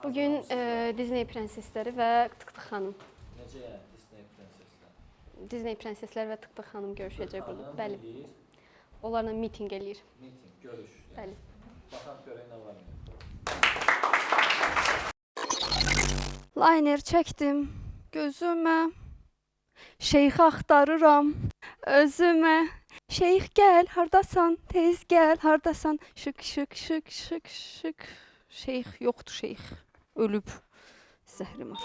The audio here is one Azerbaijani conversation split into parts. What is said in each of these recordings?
Bugün Disney prensesləri və Tık-Tık xanım. Necə yəni Disney prenseslər? Disney prensesləri və Tık-Tık xanım görüşəcək burada. Xanım Bəli. eləyir, Onlarla mitinq eləyir. miting, görüş. Yəni. Bəli. Baxaq görək nə var. Liner çəkdim gözümə. Şeyx axtarıram özümə. Şeyx gəl, hardasan? Tez gəl, hardasan? Şık şık şık şık şık. Şeyx yoxdur, şeyx. Ölüb. Zəhrim var.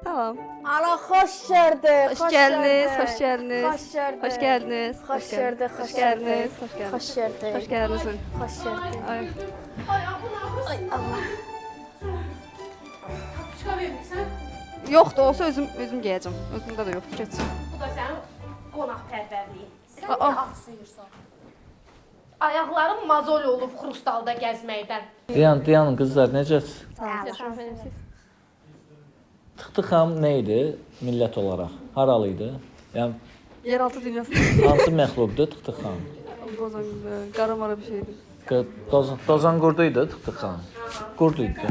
Tamam. Ana xoş gördük. Hoş geldiniz, hoş geldiniz. Xoş gördük. Hoş geldiniz. Xoş gördük. Hoş geldiniz. Hoş geldiniz. Xoş gördük. Hoş geldiniz. Xoş gördük. Ay. Ay Allah. Çıqa vermirsən? Yoxdur, olsa özüm geyəcəm. Özümdə də yoxdur, keç. Bu da sənin qonaqpərvərliyin. Sən Aa. niyə axsıyırsan? Ayaqlarım mazol olub xrustalda gəzməkdən. Dayan qızlar, necəsiz? Yaşam mənim siz. Tık-Tık xanım nə idi millət olaraq? Haralı idi? Yəni Yeraltı dünyası. hansı məxluqdur Tık-Tık xanım? Bozan, qaramara bir şeydir. Dozan qurdu idi Tık-Tık xanım. Qurdu idi.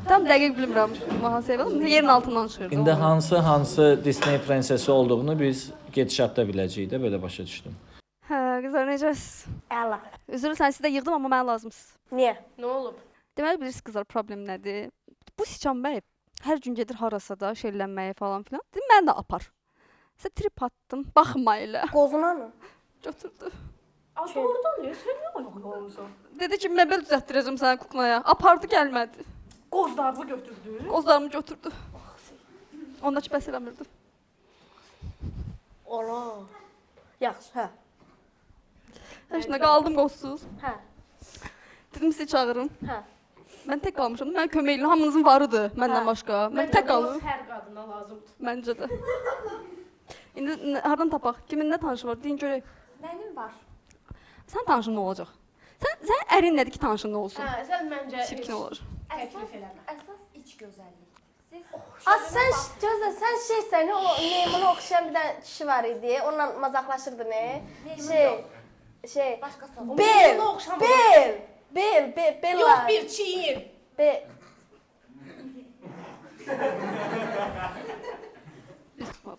Tam dəqiq bilmirəm hansı ev oldu. Yerin altından çıxırdı. İndi hansı Disney prensesi olduğunu biz gedişatda biləcəyik də, belə başa düşdüm. Hə, qızlar necəsiz? Əla. Üzr istəyirəm, sizə yığdım amma mənə lazımsınız. Niyə? Nə olub? Deməli bilirsiniz qızlar problem nədir? Bu Siçan bəy hər gün gedir harasa da şerlənməyə falan filan. Dedim mən də apar. Sizə trip atdım, baxma elə. Qozuna mı? Götürdü. A, doğrudan deyir, sən niyə ayaq olmusan? Dedi ki, məbəl düzəltdirəcəm sənə kuklaya. Apardı, gəlmədi. Qozlarını götürdü. Qozlarımı götürdü. Ondakı bəs eləmirdi. Ola. Yaxşı, hə. Həşinə qaldım qozsuz. Hə. Dedim sizi çağırım. Hə. Mən tək qalmışam. Mən köməkli hamınızın varıdır məndən başqa. Mən tək qalım. Hər qadına lazımdır. Məncə də. İndi hardan tapaq? Kiminlə tanışı var? Deyin görək. Mənim var. Sən tanışın nə olacaq? Sən ərin nədir ki, tanışın nə olsun? Hə, sən məncə Çirkin olur. təklif eləmə. Əsas iç gözəllik. Siz Az sən gözlə, sən şeysən, o meymuna oxşayan bir dənə kişi var idi. Onunla mazaqlaşırdın, ne? Şey. başqası Bel. Ona oxşamır. Bella. Yox bir çiyin. Be.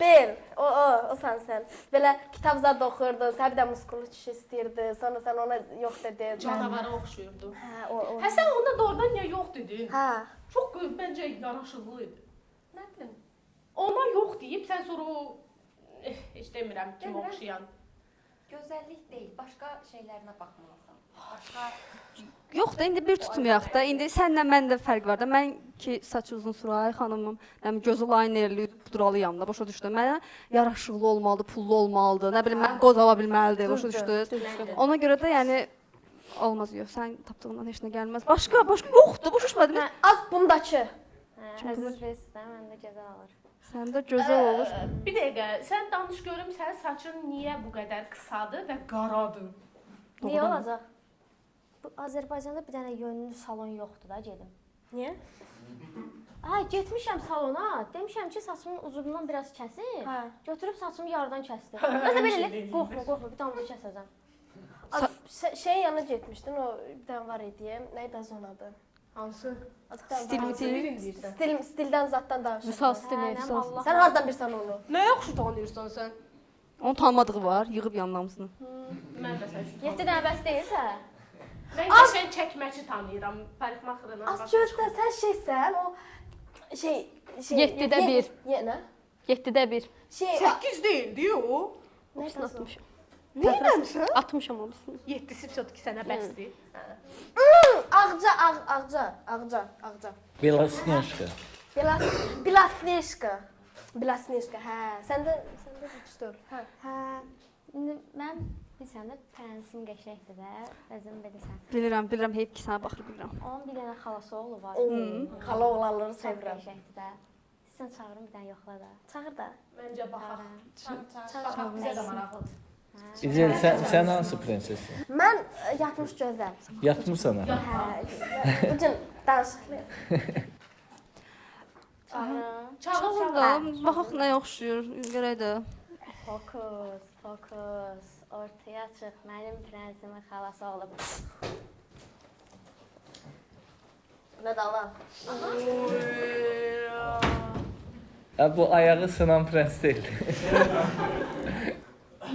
Bel, o sən. Belə kitab zad oxuyurdun, sən bir də muskullu kişi istəyirdin, sonra sən ona yox dedin. Canavara oxşuyurdu. Hə, o. Hə, sən onda doğrudan niyə yox dedin? Hə. Çox məncə yaraşıqlı idi. Nə bilim. Ona yox deyib, sən sonra o heç demirəm kim Demirəm. oxşayan. gözəllik deyil, başqa şeylərinə baxmalısan. Başqa Yox da indi bir tutmayaq da. İndi sənlə məndə fərq var da. Mən ki saç uzun Suray xanımım, yəni gözü linerli, pudralıyam da. Başa düşdün? Mənə yaraşıqlı olmalıdır, pullu olmalıdır. Nə bilim mən qoz ala bilməlidir. Başa düşdünüz? Ona görə də yəni olmaz yox. Sən tapdığından heç nə gəlməz. Başqa yoxdur. Başa düşmədin? Hə, az bundakı. əziz reisdən məndə gözəl olur. Səndə gözəl olur. Bir dəqiqə, sən danış görüm sənin saçın niyə bu qədər qısadır və qaradır? Niyə olacaq? Bu Azərbaycanda bir dənə yönlü salon yoxdur da gedim. Niyə? Hə, getmişəm salona, demişəm ki, saçımın uzunluğundan biraz kəsin. Hə. Götürüb saçımı yarıdan kəsdi. Mən də belə elə, qorxma, bir damla kəsəcəm. Şeyin yanına getmişdin, o bir dənə var idi. Nə idi onun adı? Hansı? Stil. Stildən zatdan danışırdı. Vüsal stili, Hə, vüsal. Allah. Sən hardan bilirsən onu? Nə yaxşı tanıyırsan sən? Onun tanımadığı var, yığıb yanlamısını. Mən də sən. 7 dənə bəs deyilsə, Mən qəşəng çəkməçi tanıyıram, parikmaxırına. Az gözlə, sən şeysən, o şey 7-də 1. Yenə? 7-də 1. Şey, 8 deyildi o. nə Atmışam. atmışam? Neyləmsən? Atmışam hamısını. 7-si çox ki sənə bəsdir. Ağca. Belasnyaşka. Bilasneşka, hə. Səndə lüksdür. Hə. hə, indi mən bilsən də prensim qəşəngdir də, özün bilirsən. Bilirəm, heyf ki sənə baxır bilirəm. Onun bir dənə xalası oğlu var. Xala oğlanları Çox sevirəm. qəşəngdir də. Sən çağırın bir dənə yoxla da. Çağır da. Məncə baxaq. Çağır. Baxaq bizə də maraqlıdır. İzil, sən hansı prensessin? Mən yatmış gözəl. Yatmısan ha? Hə. Bu gün danışıqlıyam. Çağır. Baxaq nə oxşuyur, görək də. Fokus, fokus. Ortaya çıx. Mənim prensimin xalası olub. Nə dala? Bu ayağı sınan prens deyil.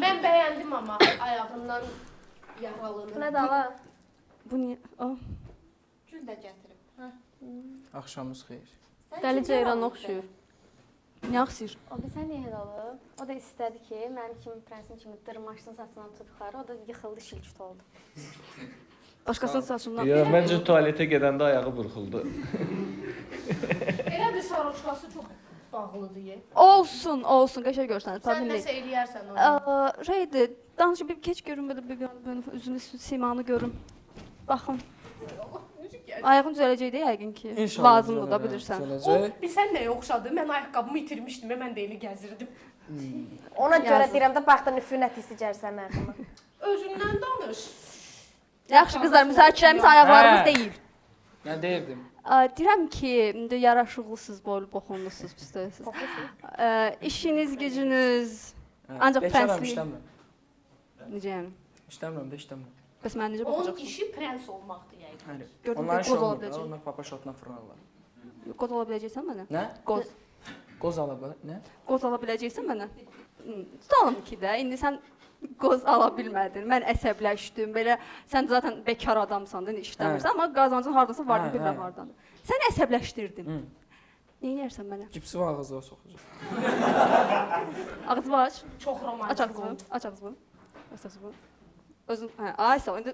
Mən bəyəndim amma ayağından yaralını. Nə dala? Bu niyə? Ah, Gül də gətirib. Axşamınız xeyir. Dəli Ceyran oxşuyur. Nə axsır? O bizə niyə elə olub? O da istədi ki, mənim kimi prensim kimi dırmaşsın saçından tutub yuxarı. O da yıxıldı, şilküt oldu. Başqasının saçından. Yox, məncə tualetə gedəndə ayağı burxuldu. Elə bir sarıqçası çox bağlıdır. Olsun, olsun. Qəşəng görsənir. Sən Problem nəsə deyil. eləyərsən onu. Şeydir, danışıb bir keç görüm belə bir üzünü, simanı görüm. Baxın. Ayağın düzələcək deyə yəqin ki. İnşallah. Lazımdır da bilirsən. O, Düzələcək. bilsən nəyə oxşadı? Mən ayaqqabımı itirmişdim, mən də elə gəzirdim. Ona görə Yazıq. deyirəm də baxda nüfunət hissi gəlsən mərhəmə. Özündən danış. Yaxşı qızlar, müzakirəmiz ayaqlarımız Hə. deyil. Nə deyirdim? Deyirəm ki, indi yaraşıqlısınız, boylu boxunlusunuz, pis deyilsiniz. İşiniz, gücünüz, ancaq Bekaram, prenslik. işləmirəm. Necə yəni? İşləmirəm də işləmirəm. Bəs mən necə Onun baxacaqsın? işi prens olmaqdır yəqin. Həli. Gördüm Onların ki, qoz işi ola olmur. biləcək. Onlar papa şotla fırlanırlar. Qoz ala biləcəksən mənə? Nə? Qoz. Qoz ala bilər. Nə? Qoz ala biləcəksən mənə? Tutalım ki də, indi sən qoz ala bilmədin. Mən əsəbləşdim. Belə sən zaten bekar adamsan da, işləmirsən, amma qazancın hardasa var, Hə, bilmə hə. hardandır. Sən əsəbləşdirdin. Hı. Nə edirsən mənə? Cipsi var ağzına soxacaq. Ağzını aç. Çox Aç romantik ağzını. oldu. Aç ağzını. Aç ağzını. Özün, hə, ay sağ ol. İndi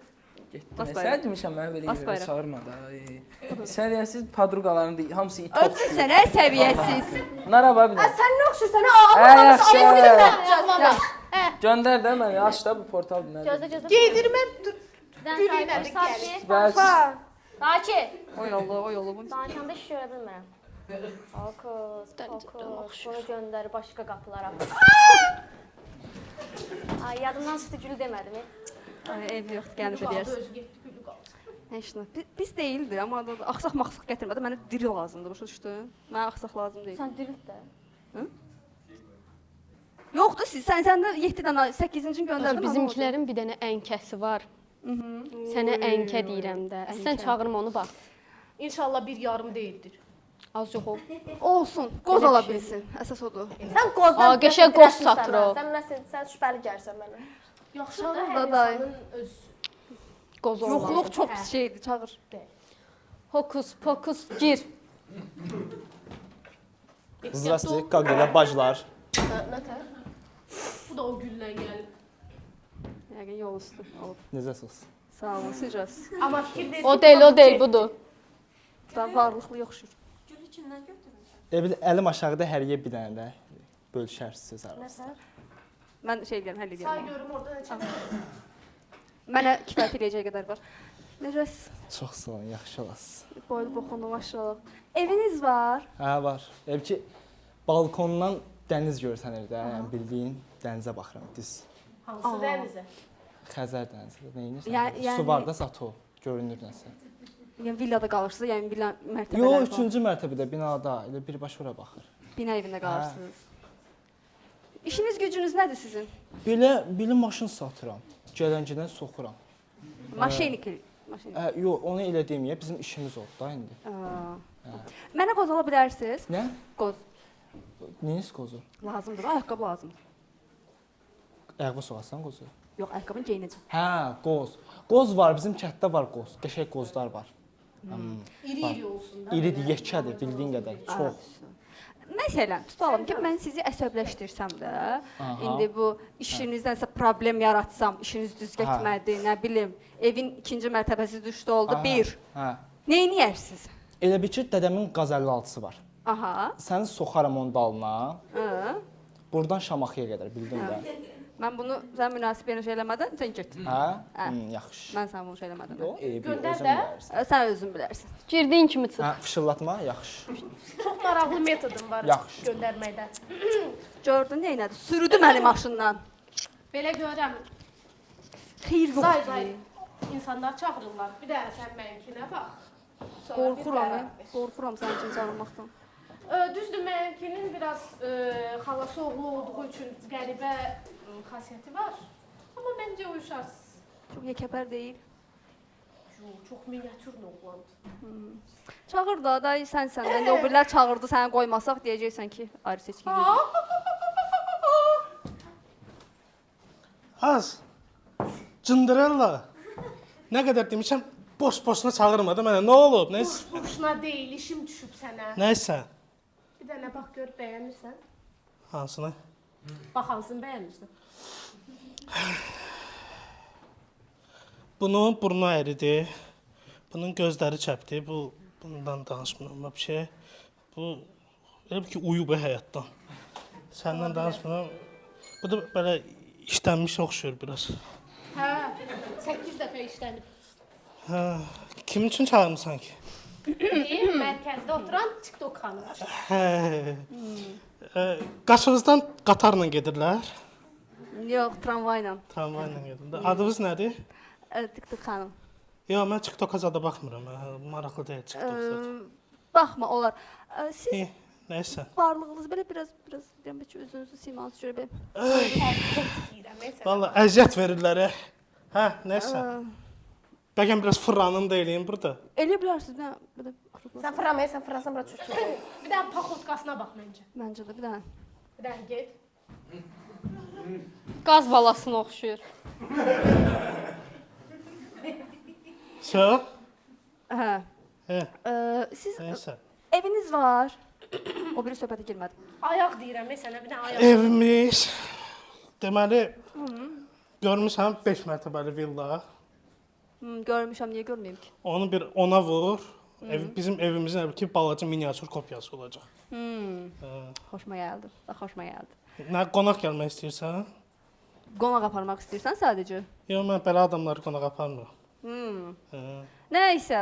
Getdim. Bas Sən bayrağı. demişəm mənə belə Bas yerə bayrağı. çağırma da. Sən deyəsiz padruqaların deyil, hamısı it özün oxşuyur. sənə səviyyəsiz. Nara bax bir də. Sən nə oxşursan? Yaxşı. Yox. Göndər də mənə, aç da bu portal nədir? Gözlə, gözlə. Geydirməm. Dən Gülüylə sayılır. də Sabi. Bəs Daki. O yolu bunu. Danışanda iş görə bilmirəm. Fokus, fokus. Bunu göndər başqa qapılara. Ay, yadımdan çıxdı, gül demədim. Ay, ev yoxdur, gəlin Qaldı, deyərsən. özü getdi, gülü qaldı. Heç nə. Biz deyildi, amma axsaq maxsaq gətirmədi. Mənə diri lazımdır, başa düşdün? Mənə axsaq lazım deyil. Sən dirilt də. Yoxdur siz, səndə 7 dənə 8-ci göndərdim. Bizimkilərin bir dənə ənkəsi var. Sənə ənkə deyirəm də. Sən çağırma onu bax. İnşallah bir yarım deyildir. Az yox ol. Olsun, qoz ala bilsin. Əsas odur. Sən qozdan Aa, qəşəng qoz satır o. Sən nəsə sən şübhəli gəlsən mənə. Yaxşı Çağır da da hər dayı. insanın öz Qoz olmaz. Yoxluq çox pis şeydir, çağır. Hokus pokus gir. Здравствуйте, как дела, bacılar? Nətər? Bu da o güllə gəlib. Yəqin yol üstü olub. Necəsiniz? Sağ olun, sizcəs. Amma fikir verdim. O deyil, budur. Da varlıqlı yoxşur. Gülü kimdən götürmüsən? Bil əlim aşağıda həriyə bir dənə də bölüşərsiniz arasında. Mən şey deyirəm, həll Say edirəm. görüm orada neçə. Mənə kifayət eləyəcək qədər var. Necəs? Çox sağ olun, yaxşı olasınız. Boylu boxunlu maşallah. Eviniz var? Hə, var. Ev ki, balkondan dəniz görsənir də, yəni bildiyin dənizə baxıram, düz. Hansı dənizə? Xəzər dənizi, nəyinirsən? Yəni- Su var da zato, görünür nəsə. Yəni villada qalırsınız, yəni villa mərtəbələr Yo, var. 3-cü mərtəbədə binada, elə birbaşa ora baxır. Bina evində qalırsınız. İşiniz gücünüz nədir sizin? Belə maşın satıram. Gələn-gedən soxuram. Maşinik. Maşinik. Yo, onu elə deməyə, bizim işimiz oldu da indi. Mənə qoz ala bilərsiniz? Nə? Qoz. Neyiniz qozu? Lazımdır, ayaqqabı lazımdır. Ayağı soğasan qozu. Yox, ayaqqabını geyinəcəm. Hə, qoz. Qoz var, bizim kənddə var qoz. Qəşəng qozlar var. İri-iri olsun da. İridir, yekədir, bildiyin qədər. Çox. Məsələn, tutalım ki, mən sizi əsəbləşdirsəm də, Aha. indi bu işinizdən isə problem yaratsam, işiniz düz getmədi, nə bilim, evin ikinci mərtəbəsi düşdü oldu, Aha, bir. Hə. Nə edərsiniz? Elə bir ki, dədəmin qaz 56-sı var. Aha. Səni soxaram onun dalına. Hı. Buradan Şamaxıya qədər, bildin də. Mən bunu sən münasib yerə şey eləmədən sən get. Hə? Hə. Yaxşı. Mən sən bunu şey eləmədən. Yox, eybi, Göndər özün də. bilərsən. Sən özün bilərsən. Girdiyin kimi çıx. Hə, fışıllatma, yaxşı. Çox maraqlı metodum var Yaxşı. göndərməkdə. Gördün nə elədi? Sürüdü məni maşından. Belə görəm. Xeyir yox. Zay insanlar çağırırlar. Bir də sən mənimkinə bax. Sonra bir Qorxuram, qərar ver. qorxuram sənin üçün çağırmaqdan. Düzdür, mənimkinin biraz xalası oğlu olduğu üçün qəribə xasiyyəti var. Amma məncə uyuşarsınız. Çox yekəpər deyil. Çox miniatür oğlandır. Çağır da, dayı sənsən. İndi o birilər çağırdı, səni qoymasaq deyəcəksən ki, ayrı seçki gedir. Az. Cındırella. Nə qədər demişəm, boş-boşuna çağırmadı mənə. Nə olub? Nə Boşuna deyil, işim düşüb sənə. Nəysə? Bir dənə bax gör, bəyənirsən. Hansını? Bax, hansını bəyənirsən. Bunun burnu əyridir. Bunun gözləri çəpdir. Bundan danışmıram bir şey. Bu elə bil ki uyub həyatdan. Səndən danışmıram. Bu da belə işlənmiş oxşur biraz. Hə, 8 dəfə işlənib. Hə, kim üçün çağırmısan ki? Mərkəzdə oturan TikTok xanım. Hə. Qaşınızdan qatarla gedirlər. Yox, tramvayla. Tramvayla gedirlər. Adınız nədir? Tık-tık xanım. Yox, mən TikToka zada baxmıram. Maraqlı deyil TikTok zada. Baxma, olar. Siz Nəysə. varlığınız belə biraz deyəm ki, özünüzü simanızı görə belə. Vallahi əziyyət verirlər. Hə, nəysə. Bəlkə biraz fırlanın da eləyim burada. Elə bilərsiniz, nə belə qrup. Sən fırlamayı, sən fırlasan bura çökür. Bir dənə paxotkasına bax məncə. Məncə də bir dənə. Bir dənə get. Qaz balasına oxşuyur. Sə? Hə. Hə, Siz nəysə. eviniz var. O biri söhbətə girmədi. Ayaq deyirəm, sənə bir dənə ayaq. Evimiz. Deməli, görmüsən 5 mərtəbəli villa. Görmüşəm, niyə görməyim ki? Onu bir ona vur. Bizim evimizin elə ki balaca miniatür kopyası olacaq. Xoşuma gəldi. Xoşuma gəldi. Nə qonaq gəlmək istəyirsən? Qonaq aparmaq istəyirsən sadəcə? Yox, mən belə adamları qonaq aparmıram. Nəysə,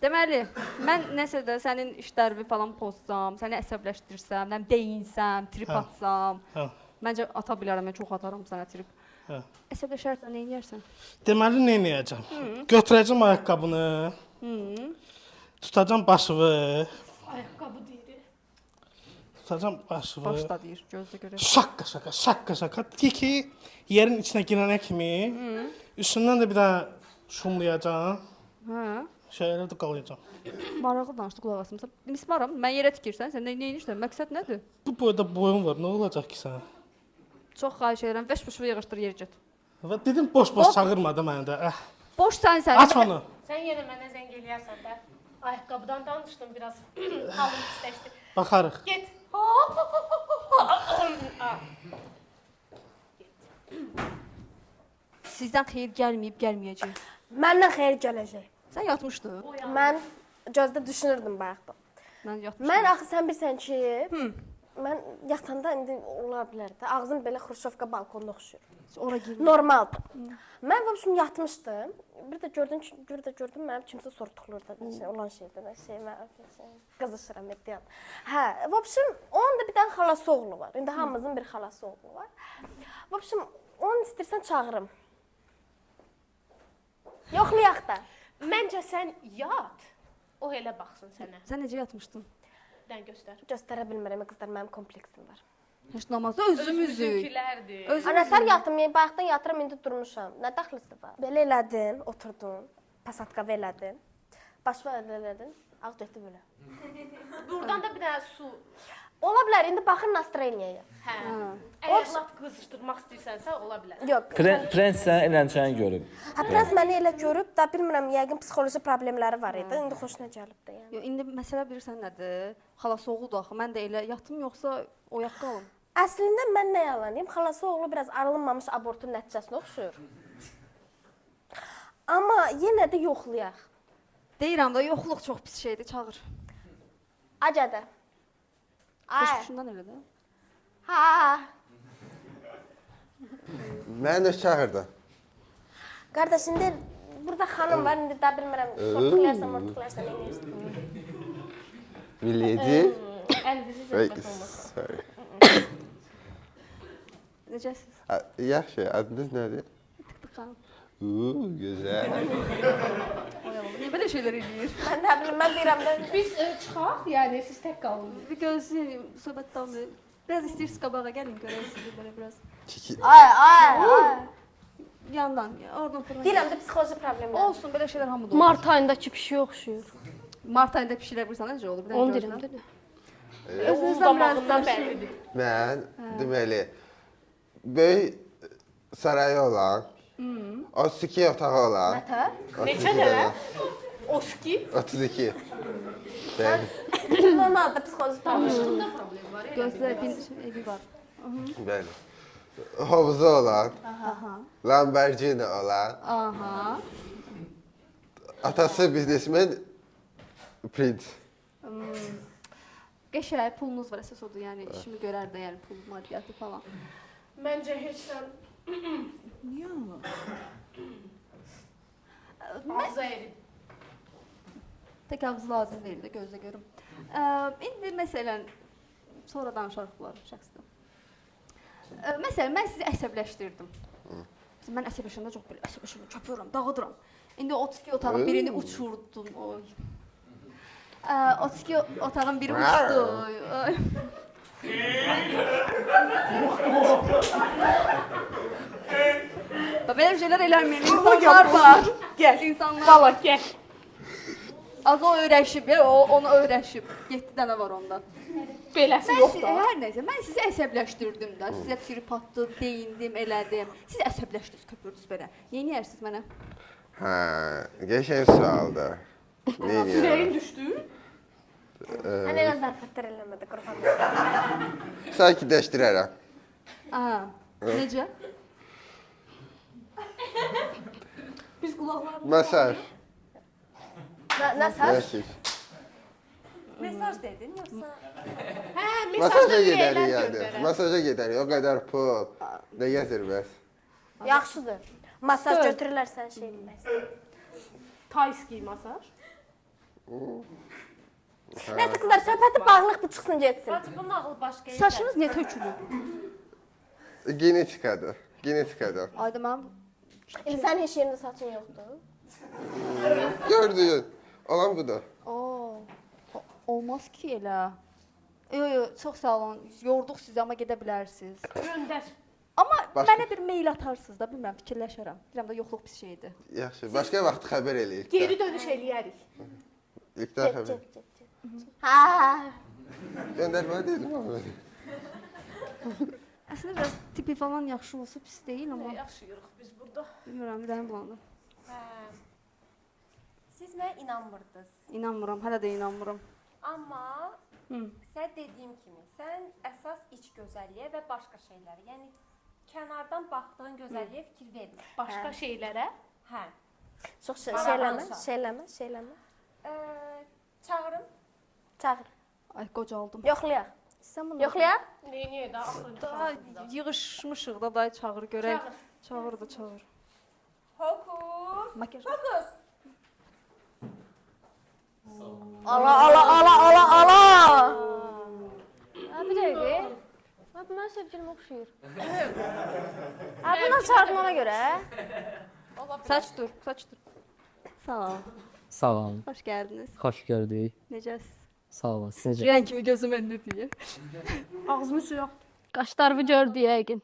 deməli, mən nəsə də sənin işlərini falan pozsam, səni əsəbləşdirsəm, nə deyinsəm, trip atsam, Hə. məncə ata bilərəm, mən çox atarım sənə trip. Hə. Əsəbləşərsən, nə edərsən? Deməli, nə edəcəm? Götürəcəm ayaqqabını. Tutacam başını. Ayaqqabı deyir. Tutacam başını. Başda deyir, gözlə görə. Şaqqa. Ki, yerin içinə girənə kimi üstündən də bir dənə şumlayacam. Hə. Şeylə də qalayacam. Maraqlı danışdı qulaq asmısan. Mismaram, mən yerə tikirsən, sən nə edirsən? Məqsəd nədir? Bu boyda boyun var, nə olacaq ki sənə? Çox xahiş edirəm, beş-beşi yığışdır, yer get. Və dedim boş-boş çağırmadı məni də. Boş sənsən. Aç onu. Sən yenə mənə zəng eləyərsən də. Ayaqqabıdan danışdım biraz. Halım pisləşdi. Baxarıq. Get. Sizdən xeyir gəlməyib, gəlməyəcək. Məndən xeyir gələcək. Sən yatmışdın? Mən gözdə düşünürdüm bayaqda. Mən yatmışdım. Mən axı sən bilirsən ki, mən yatanda indi ola bilər də. Ağzım belə xruşovka balkonda oxşuyur. Ora girmə. Normaldır. Mən vəbşim yatmışdım. Bir də gördüm mənim kimsə sortuqlurdu olan şeydə. Mən qızışıram edirəm. Hə, vəbşim onun da bir dənə xalası oğlu var. İndi hamımızın bir xalası oğlu var. Vəbşim onu istəyirsən çağırım. Yoxlayaq da. Məncə sən yat. O elə baxsın sənə. Sən necə yatmışdın? Bir dənə göstər. Göstərə bilmirəm, qızlar, mənim kompleksim var. Heç namazda özümüzük. Özümüzünkilərdir. Anahtar yatım, bayaqdan yatıram, indi durmuşam. Nə daxlısı var? Belə elədin, oturdun, pasatka elədin, başva elədin, ağ getdi belə. Buradan da bir dənə su. Ola bilər, indi baxın nastroyeniyaya. Hə. Əgər lap qızışdırmaq istəyirsənsə, ola bilər. Yox. Prens sən elənçəni görüb. Hə, prens məni elə görüb da, bilmirəm, yəqin psixoloji problemləri var idi. İndi xoşuna gəlib də yəni. Yox, indi məsələ bilirsən nədir? Xalası oğludur axı. Mən də elə yatım yoxsa oyaq qalım. Əslində mən nə yalan deyim, xalası oğlu biraz aralınmamış abortun nəticəsinə oxşuyur. Amma yenə də yoxlayaq. Deyirəm də yoxluq çox pis şeydir, çağır. Acədə. Xoşuşundan elə də. Ha. Mən də çağırdı. Qardaş, indi burada xanım var, indi də bilmirəm, sortuqlayarsan, mortuqlayarsan, nə edirsən? Milliyeci. Əlinizi zəhmət olmasın. Sorry. Necəsiz? Yaxşı, adınız nədir? Tık-tık xanım. Gözəl. Oyalan. Niyə belə şeylər eləyir? Mən nə bilim, mən deyirəm də. Biz çıxaq, yəni siz tək qalın. Bir gözləyim, söhbət davam edir. Biraz istəyirsiniz qabağa gəlin, görək sizi belə biraz. Ay. Yandan, oradan fırlan. Deyirəm də psixoloji problemlər. Olsun, belə şeylər hamıda olur. Mart ayındakı pişiyə oxşuyur. Mart ayında pişirə bilirsən, necə olur? Bir dənə Onu görsən. deyirəm də. Özünüzdən biraz Damağından danışın. bəllidir. Mən deməli böyük sarayı olan, 32 otağı olan. Nətər? Neçə dənə? Oski. 32. Bəli, Normalda psixoloji problem. Danışığında problem var. Gözlə, bir evi var. bəli. Havuzu olan, Lamborghini olan, Aha. atası biznesmen Prince. Qəşəng pulunuz var əsas odur, yəni işimi görər də, yəni pul, maddiyyatı falan. Məncə heç sən Niyə? ağza erin. Tək ağzı lazım deyil də, gözlə görüm. İndi məsələn, sonra danışarıq bunları şəxsdə. Məsələn, mən sizi əsəbləşdirdim. Mən əsəbləşəndə çox belə əsəbləşirəm, köpürürəm, dağıdıram. İndi 32 otağın birini uçurdum. Oy. 32 otağın biri uçdu. Ay. Belə şeylər eləməyin. İnsanlar var. Gəl. İnsanlar Bala, gəl. az o öyrəşib, onu öyrəşib. 7 dənə var ondan. Beləsi Mən yox sizi, da. hər nəysə, mən sizi əsəbləşdirdim də. Sizə trip atdım, deyindim, elədim. Siz əsəbləşdiniz, köpürdünüz belə. Neyniyərsiniz mənə? Hə, qəşəng sualdır. Neyini? Ürəyin düşdü. Sən elə zarafətlər eləmədə qurban. Sakitləşdirərəm. Aha. Necə? Biz qulaqlarımızı Masaj. Nə sər? Məsaj. Mesaj dedin yoxsa? Hə, Masaja mesajda gedərik ürəklər yəni. göndərər. Masaja gedərik. O qədər pul. Nə gəzir bəs? Yaxşıdır. Masaj götürürlər sən şey bilməz. Tayski masaj. Nəsə qızlar, söhbəti bağlıq bu çıxsın getsin. Bacı bu nağıl başqa yerdə. Saçınız niyə tökülür? Genetikadır. Genetikadır. Ayda mənim İndi sən heç yerində saçın yoxdur. Gördün. Olan budur. Olmaz ki elə. Yo, çox sağ olun. Yorduq sizi, amma gedə bilərsiniz. Göndər. Amma Başqa- mənə bir mail atarsınız da, bilmirəm, fikirləşərəm. Deyirəm də yoxluq pis şeydir. Yaxşı. Başqa vaxt xəbər eləyək. Geri dönüş eləyərik. İlkdən xəbər. Hə. Göndərmə dedim amma. Əslində biraz tipi falan yaxşı olsa pis deyil, amma Yaşayırıq biz burada. bilmirəm, ürəyim bulandı. Siz mənə inanmırdınız. İnanmıram, hələ də inanmıram. Amma Hı. sən dediyim kimi, sən əsas iç gözəlliyə və başqa şeylərə, yəni kənardan baxdığın gözəlliyə fikir vermə. Başqa şeylərə. Hə. Çox Maraqlansan. şeyləmə. Çağırın. Çağır. Ay qocaldım. Yoxlayaq. Sən bunu Yoxlayaq. Neyniyək də axırıncı da xalqında. yığışmışıq da day çağır görək. Çağır da çağır. Hokus. Makyaj. Hokus. Ala. Bir dəqiqə. Bu mənim sevgilim oxşuyur. Bundan çağırdım ona görə. Saç dur. Sağ ol. Sağ olun. Xoş gəldiniz. Xoş gördük. Necəsiz? Sağ olun. Siz necə? Rəng kimi gözüm önündə deyir. Ağzımı suya. Qaşlarımı gördü yəqin.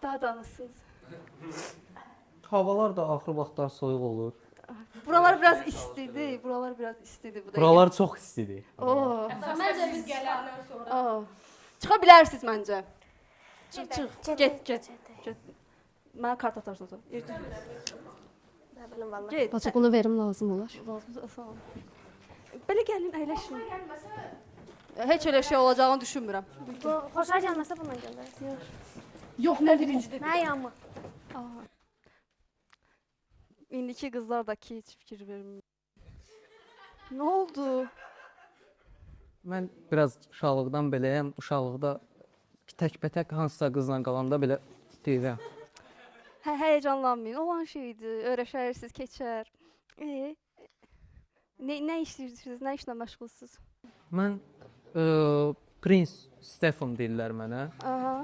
Daha danışsınız. Havalar da axır vaxtlar soyuq olur. Buralar biraz istidir. Bu da. Buralar çox istidir. Oo. Məncə biz gələndən sonra. Çıxa bilərsiniz məncə. Çıx. Get. Get. Mənə kart atarsınız. Nə bilim vallahi. Get. Bacı bunu verim lazım olar. Lazımsa sağ olun. Belə gəlin, əyləşin. Heç elə şey olacağını düşünmürəm. Bu xoşa gəlməsə bundan göndər. Yox, nə birincidir. Nə yanma. İndiki qızlar da ki heç fikir vermir. Nə oldu? Mən biraz uşaqlıqdan beləyəm. Uşaqlıqda tək-bətək hansısa qızla qalanda belə deyirəm. Həyəcanlanmayın. Olan şeydir. Öyrəşərsiniz, keçər. Nə işləyirsiniz? Nə işlə məşğulsuz? Mən Prince Stephen deyirlər mənə. Aha.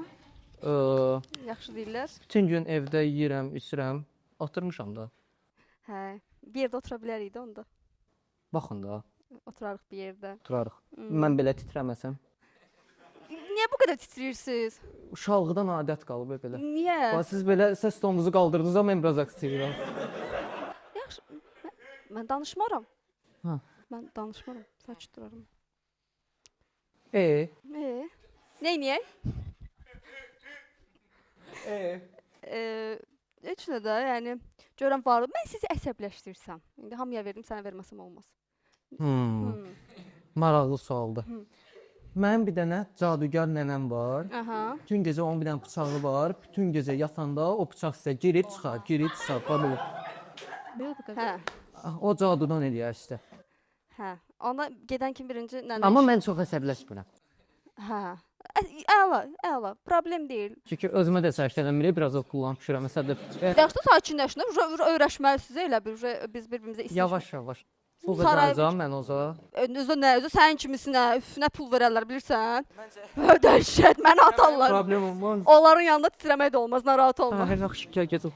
Yaxşı deyirlər. Bütün gün evdə yeyirəm, içirəm, oturmuşam da. Hə. Bir yerdə otura bilərik də onda. Baxın da, Oturarıq bir yerdə. durarıq. Mən belə titrəməsəm. Niyə bu qədər titriyirsiniz? Uşaqlıqdan adət qalıb belə. Niyə? Bax siz belə səs tonunuzu qaldırdınız amma mən biraz aksiyirəm. Yaxşı. Mən danışmaram. Ha. Mən danışmaram. Sakit duraram. Neyniyək? Heç nə də, yəni görəm vardı. Mən sizi əsəbləşdirsəm. İndi hamıya verdim, sənə verməsəm olmaz. Maraqlı sualdır. Mənim bir dənə cadugar nənəm var. Aha. Bütün gecə onun bir dənə bıçağı var. Bütün gecə yatanda o bıçaq sizə girib çıxar, girib çıxar. Belə. Hə. O cadudan eləyər işte. Hə. Ona gedən kim birinci nənə? Amma mən çox əsəbləşmirəm. Hə. Əla. Problem deyil. Çünki özümə də sərişt eləmirik, biraz o kullanmışıram. Məsələn, Yaxşı sakinləşin, öyrəşməlisiniz elə bir biz bir-birimizə istəyir. yavaş-yavaş. Pul verəcəm mən oza. Özü sənin kimisinə, üf, nə pul verərlər bilirsən? Dəhşət, məni atarlar. Problem olmaz. Onların yanında titrəmək də olmaz, narahat olma. Hər vaxt şikayət edin.